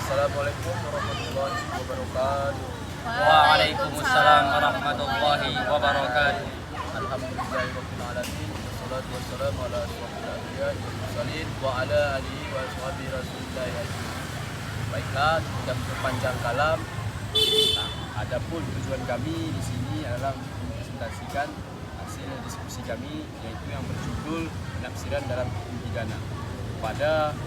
Assalamualaikum warahmatullahi wabarakatuh. Waalaikumsalam warahmatullahi wabarakatuh. Alhamdulillahirabbil alamin. Wassalatu wassalamu ala asyrofil anbiya'i wal mursalin wa ala alihi wa ashabihi rasulillah ajmain. Baiklah, tidak berpanjang kalam. Adapun tujuan kami di sini adalah mempresentasikan hasil diskusi kami, yaitu yang berjudul penafsiran dalam hukum pidana. Pada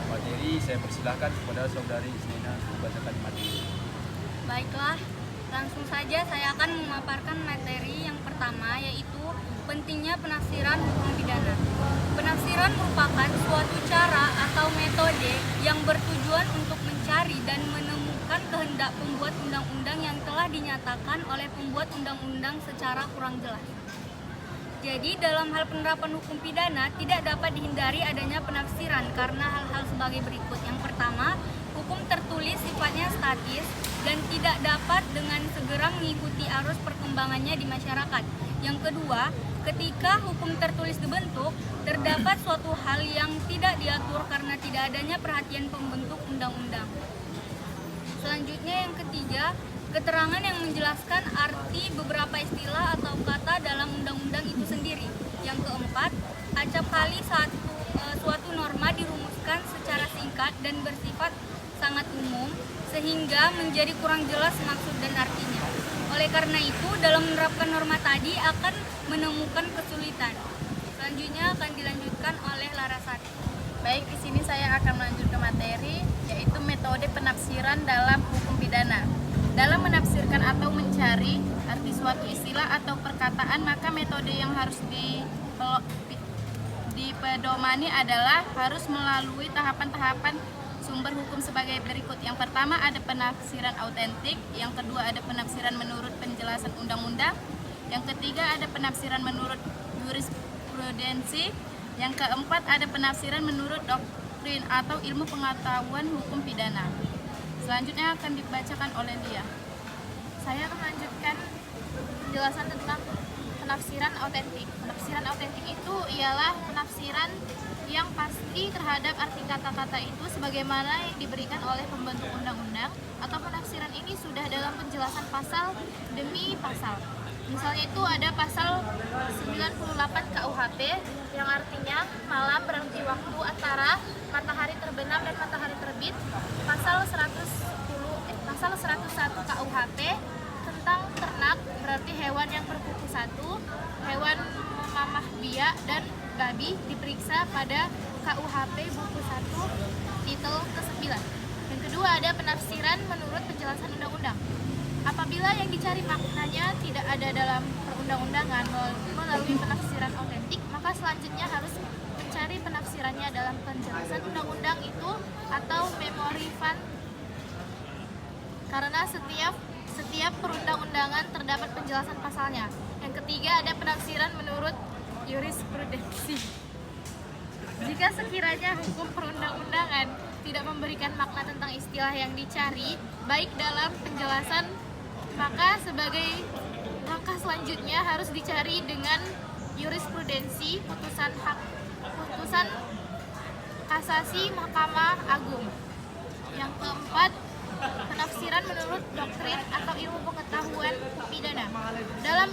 materi, saya persilahkan kepada saudari Isnina membacakan materi. Baiklah, langsung saja saya akan memaparkan materi yang pertama, yaitu pentingnya penafsiran hukum pidana. Penafsiran merupakan suatu cara atau metode yang bertujuan untuk mencari dan menemukan kehendak pembuat undang-undang yang telah dinyatakan oleh pembuat undang-undang secara kurang jelas. Jadi dalam hal penerapan hukum pidana tidak dapat dihindari adanya penafsiran karena hal-hal sebagai berikut. Yang pertama, hukum tertulis sifatnya statis dan tidak dapat dengan segera mengikuti arus perkembangannya di masyarakat. Yang kedua, ketika hukum tertulis dibentuk, terdapat suatu hal yang tidak diatur karena tidak adanya perhatian pembentuk undang-undang. Selanjutnya yang ketiga, keterangan yang menjelaskan arti beberapa istilah atau kata dalam undang-undang itu sendiri. Yang keempat, acap kali suatu norma dirumuskan secara singkat dan bersifat sangat umum sehingga menjadi kurang jelas maksud dan artinya. Oleh karena itu, dalam menerapkan norma tadi akan menemukan kesulitan. Selanjutnya akan dilanjutkan oleh Larasati. Baik, di sini saya akan melanjutkan materi, yaitu metode penafsiran dalam hukum pidana. Dalam menafsirkan atau mencari arti suatu istilah atau perkataan, maka metode yang harus dipedomani adalah harus melalui tahapan-tahapan sumber hukum sebagai berikut. Yang pertama ada penafsiran autentik, yang kedua ada penafsiran menurut penjelasan undang-undang, yang ketiga ada penafsiran menurut jurisprudensi, yang keempat ada penafsiran menurut doktrin atau ilmu pengetahuan hukum pidana. Selanjutnya akan dibacakan oleh Lia. Saya akan melanjutkan penjelasan tentang penafsiran autentik. Penafsiran autentik itu ialah penafsiran yang pasti terhadap arti kata-kata itu sebagaimana yang diberikan oleh pembentuk undang-undang, atau penafsiran ini sudah dalam penjelasan pasal demi pasal. Misalnya itu ada pasal 98 KUHP yang artinya malam berhenti waktu antara matahari terbenam dan matahari terbit. Pasal 101 KUHP tentang ternak, berarti hewan yang berkuku satu, hewan memamah biak dan babi diperiksa pada KUHP buku 1 titel ke-9. Yang kedua ada penafsiran menurut penjelasan undang-undang. Apabila yang dicari maknanya tidak ada dalam perundang-undangan melalui penafsiran autentik, maka selanjutnya harus mencari penafsirannya dalam penjelasan undang-undang itu atau memori fund, karena setiap perundang-undangan terdapat penjelasan pasalnya. Yang ketiga ada penafsiran menurut jurisprudensi. Jika sekiranya hukum perundang-undangan tidak memberikan makna tentang istilah yang dicari, baik dalam penjelasan, maka sebagai langkah selanjutnya harus dicari dengan jurisprudensi, putusan kasasi Mahkamah Agung. Yang keempat, penafsiran menurut doktrin atau ilmu pengetahuan hukum pidana. Dalam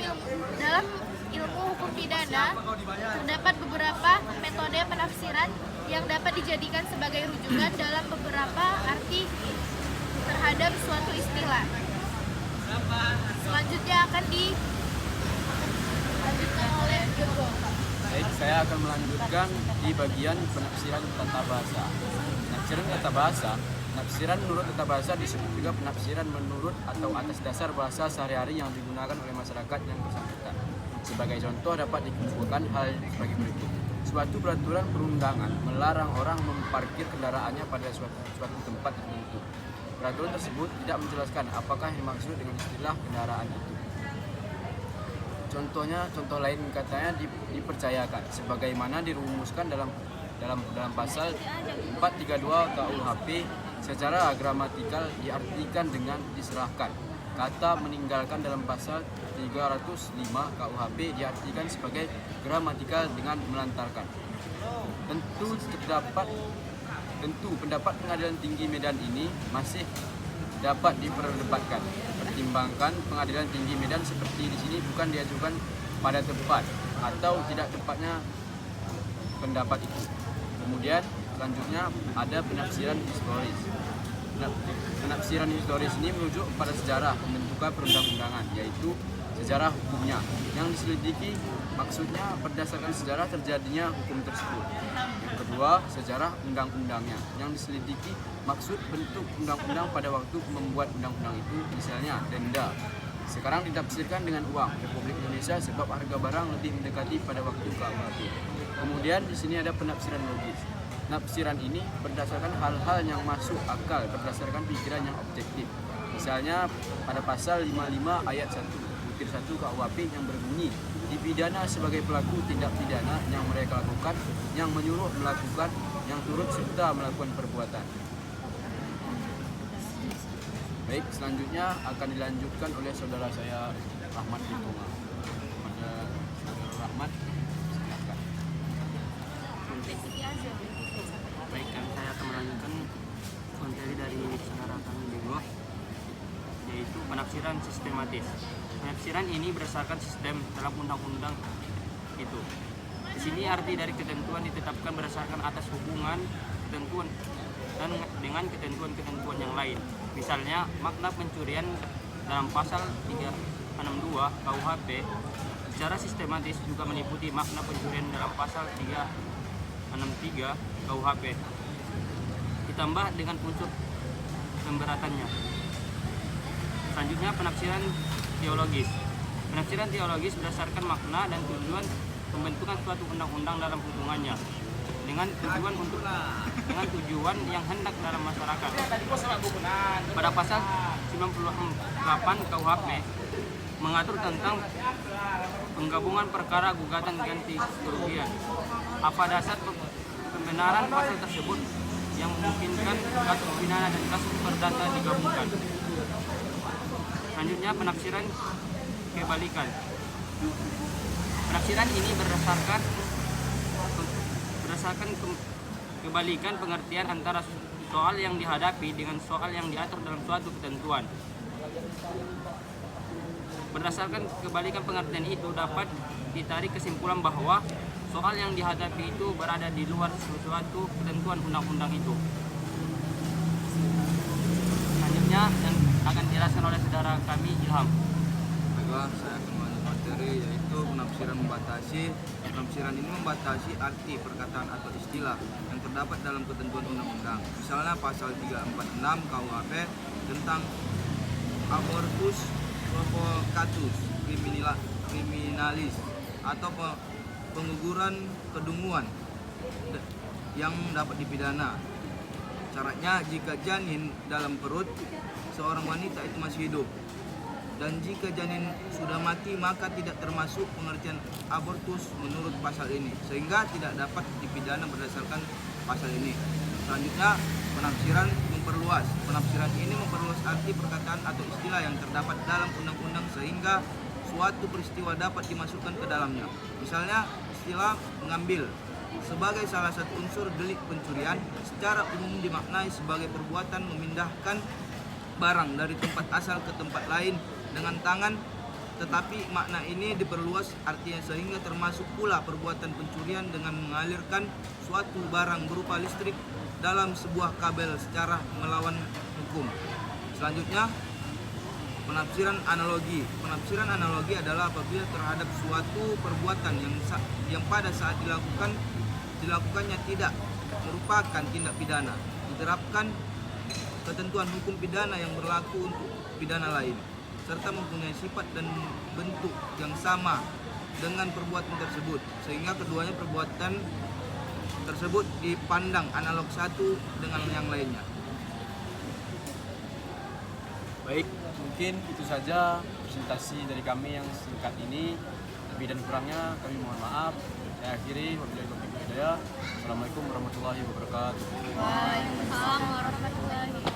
ilmu hukum pidana terdapat beberapa metode penafsiran yang dapat dijadikan sebagai rujukan dalam beberapa arti terhadap suatu istilah. Selanjutnya akan dilanjutkan oleh Yogo. Baik, saya akan melanjutkan di bagian penafsiran tata bahasa. Penafsiran tata bahasa. Penafsiran menurut tata bahasa disebut juga penafsiran menurut atau atas dasar bahasa sehari-hari yang digunakan oleh masyarakat yang bersangkutan. Sebagai contoh dapat dikumpulkan hal sebagai berikut. Suatu peraturan perundangan melarang orang memparkir kendaraannya pada suatu tempat tertentu. Peraturan tersebut tidak menjelaskan apakah yang dimaksud dengan istilah kendaraan itu. Contoh lain katanya dipercayakan, sebagaimana dirumuskan dalam pasal 432 KUHP. Secara gramatikal diartikan dengan diserahkan. Kata meninggalkan dalam pasal 305 KUHP diartikan sebagai gramatikal dengan melantarkan. Tentu terdapat Tentu pendapat Pengadilan Tinggi Medan ini masih dapat diperdebatkan. Pertimbangkan Pengadilan Tinggi Medan seperti di sini bukan diajukan pada tempat atau tidak tepatnya pendapat itu. Kemudian selanjutnya ada penafsiran historis. Penafsiran historis ini merujuk pada sejarah pembentukan perundang-undangan, yaitu sejarah hukumnya yang diselidiki, maksudnya berdasarkan sejarah terjadinya hukum tersebut. Yang kedua, sejarah undang-undangnya yang diselidiki, maksud bentuk undang-undang pada waktu membuat undang-undang itu, misalnya denda. Sekarang ditafsirkan dengan uang Republik Indonesia sebab harga barang lebih mendekati pada waktu KUHP. Kemudian di sini ada penafsiran logis. Penafsiran ini berdasarkan hal-hal yang masuk akal berdasarkan pikiran yang objektif. Misalnya pada pasal 55 ayat 1 butir 1 KUHP yang berbunyi dipidana sebagai pelaku tindak pidana yang mereka lakukan, yang menyuruh melakukan, yang turut serta melakukan perbuatan. Baik, selanjutnya akan dilanjutkan oleh saudara saya Rahmat Bitonga. Pada saudara Rahmat, silakan. Baik, saya akan melanjutkan materi dari saudara kami Bego, yaitu penafsiran sistematis. Penafsiran ini berdasarkan sistem dalam undang-undang itu. Di sini arti dari ketentuan ditetapkan berdasarkan atas hubungan ketentuan dan dengan ketentuan-ketentuan yang lain. Misalnya, makna pencurian dalam pasal 362 KUHP secara sistematis juga meliputi makna pencurian dalam pasal 363 KUHP ditambah dengan unsur pemberatannya. Selanjutnya, penafsiran teologis. Penafsiran teologis berdasarkan makna dan tujuan pembentukan suatu undang-undang dalam hubungannya dengan tujuan yang hendak dalam masyarakat. Pada pasal 98 KUHP mengatur tentang penggabungan perkara gugatan ganti kerugian. Apa dasar pembenaran pasal tersebut yang memungkinkan kasus pidana dan kasus perdata digabungkan. Selanjutnya, penafsiran kebalikan. Penafsiran ini berdasarkan kebalikan pengertian antara soal yang dihadapi dengan soal yang diatur dalam suatu ketentuan. Berdasarkan kebalikan pengertian itu dapat ditarik kesimpulan bahwa soal yang dihadapi itu berada di luar suatu ketentuan undang-undang itu. Selanjutnya yang akan dijelaskan oleh saudara kami Ilham. Baiklah, saya akan melanjutkan materi yaitu penafsiran membatasi. Penafsiran ini membatasi arti perkataan atau istilah yang terdapat dalam ketentuan undang-undang. Misalnya pasal 346 KUHP tentang abortus provocatus criminalis atau pengguguran kedunguan yang dapat dipidana. Syaratnya jika janin dalam perut seorang wanita itu masih hidup, dan jika janin sudah mati maka tidak termasuk pengertian abortus menurut pasal ini, sehingga tidak dapat dipidana berdasarkan pasal ini. Selanjutnya, penafsiran memperluas. Penafsiran ini memperluas arti perkataan atau istilah yang terdapat dalam undang-undang sehingga suatu peristiwa dapat dimasukkan ke dalamnya. Misalnya, istilah mengambil sebagai salah satu unsur delik pencurian secara umum dimaknai sebagai perbuatan memindahkan barang dari tempat asal ke tempat lain dengan tangan, tetapi makna ini diperluas artinya sehingga termasuk pula perbuatan pencurian dengan mengalirkan suatu barang berupa listrik dalam sebuah kabel secara melawan hukum. Selanjutnya, penafsiran analogi. Penafsiran analogi adalah apabila terhadap suatu perbuatan yang pada saat dilakukannya tidak merupakan tindak pidana, diterapkan ketentuan hukum pidana yang berlaku untuk pidana lain, serta mempunyai sifat dan bentuk yang sama dengan perbuatan tersebut, sehingga keduanya perbuatan tersebut dipandang analog satu dengan yang lainnya. Baik, mungkin itu saja presentasi dari kami yang singkat ini. Lebih dan kurangnya kami mohon maaf. Saya akhiri, wabillahi taufiq wal hidayah. Assalamualaikum warahmatullahi wabarakatuh. Waalaikumsalam warahmatullahi wabarakatuh.